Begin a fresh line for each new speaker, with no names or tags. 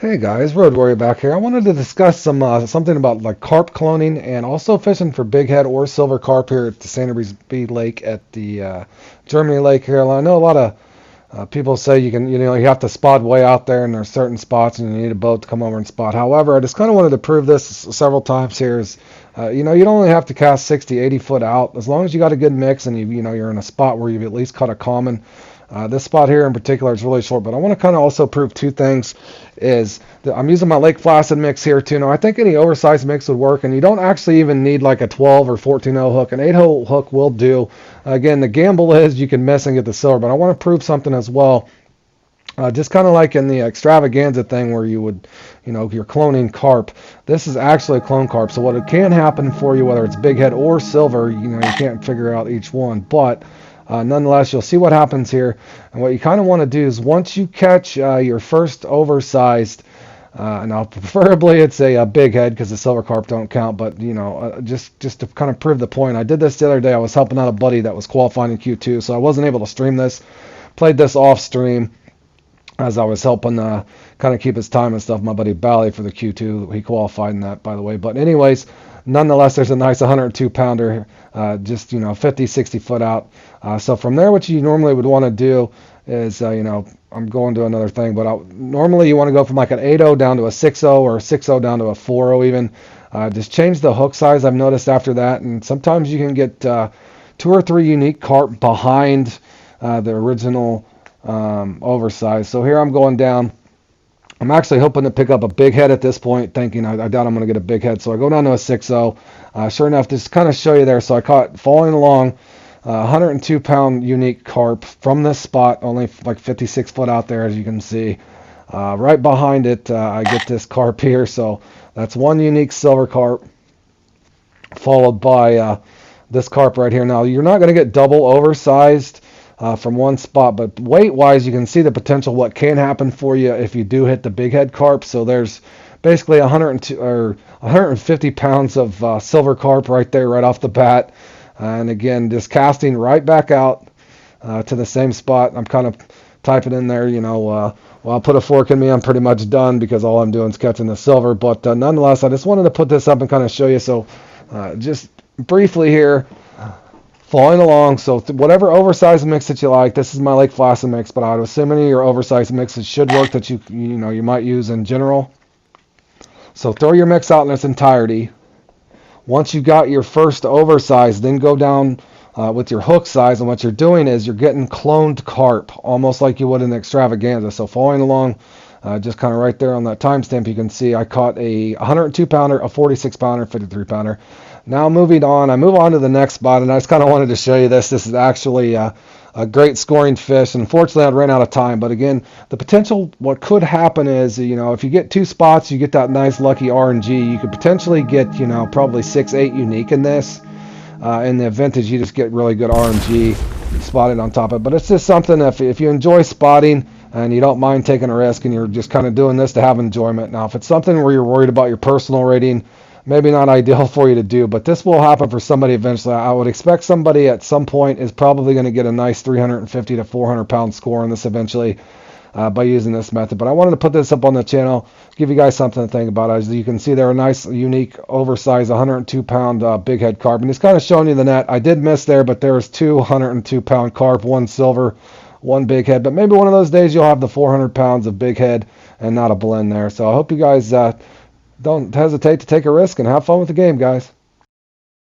Hey guys, Road Warrior back here. I wanted to discuss something about like carp cloning and also fishing for big head or silver carp here at the Santa Bee Lake at the Germany Lake here. I know a lot of people say you have to spot way out there and there's certain spots and you need a boat to come over and spot. However, I just kind of wanted to prove this several times here is, you don't only have to cast 60, 80 foot out as long as you got a good mix and you're in a spot where you've at least caught a common. This spot here in particular is really short, but I want to kind of also prove two things. Is that I'm using my Lake Placid mix here too. Now I think any oversized mix would work, and you don't actually even need like a 12 or 14-0 hook. An 8-hole hook will do. Again, the gamble is you can miss and get the silver, but I want to prove something as well. Just kind of like in the extravaganza thing where you're cloning carp. This is actually a clone carp. So what it can happen for you, whether it's big head or silver, you can't figure out each one, but nonetheless, you'll see what happens here. And what you kind of want to do is once you catch your first oversized, now preferably it's a big head because the silver carp don't count, but just to kind of prove the point, I did this the other day. I was helping out a buddy that was qualifying in Q2, so I wasn't able to stream this. Played this off stream as I was helping kind of keep his time and stuff. My buddy Bally for the Q2, he qualified in that, by the way. But anyways, nonetheless, there's a nice 102 pounder, just 50, 60 foot out. So from there, what you normally would want to do is, I'm going to another thing, but normally you want to go from like an 8-0 down to a 6-0 or a 6-0 down to a 4-0 even. Just change the hook size. I've noticed after that, and sometimes you can get 2 or 3 unique carp behind the original oversized. So here I'm going down. I'm actually hoping to pick up a big head at this point, thinking I doubt I'm going to get a big head. So I go down to a 6-0. Sure enough, just kind of show you there. So I caught falling along 102 pound unique carp from this spot, only like 56 foot out there, as you can see. Right behind it, I get this carp here. So that's one unique silver carp, followed by this carp right here. Now, you're not going to get double oversized from one spot, but weight-wise, you can see the potential what can happen for you if you do hit the big head carp. So there's basically 102 or 150 pounds of silver carp right there, right off the bat. And again, just casting right back out to the same spot. I'm kind of typing in there, well, I'll put a fork in me. I'm pretty much done because all I'm doing is catching the silver. But nonetheless, I just wanted to put this up and kind of show you. So just briefly here, following along. So whatever oversized mix that you like, this is my Lake Placid mix, but I would assume any of your oversized mixes should work that you might use in general. So throw your mix out in its entirety. Once you got your first oversized, then go down with your hook size, and what you're doing is you're getting cloned carp, almost like you would in the extravaganza. So following along, just kind of right there on that timestamp, you can see I caught a 102 pounder, a 46 pounder, 53 pounder. Now moving on, I move on to the next spot, and I just kind of wanted to show you this. This is actually a great scoring fish. Unfortunately, I ran out of time, but again, the potential, what could happen is, if you get 2 spots, you get that nice lucky RNG. You could potentially get, probably 6, 8 unique in this. In the event that you just get really good RNG spotted on top of it. But it's just something, if you enjoy spotting and you don't mind taking a risk and you're just kind of doing this to have enjoyment. Now, if it's something where you're worried about your personal rating, maybe not ideal for you to do, but this will happen for somebody eventually. I would expect somebody at some point is probably going to get a nice 350 to 400 pound score on this eventually by using this method. But I wanted to put this up on the channel, give you guys something to think about. As you can see, they're a nice, unique, oversized 102 pound big head carp. And it's kind of showing you the net. I did miss there, but there's 2 102 pound carp, 1 silver, 1 big head. But maybe one of those days you'll have the 400 pounds of big head and not a blend there. So I hope you guys don't hesitate to take a risk and have fun with the game, guys.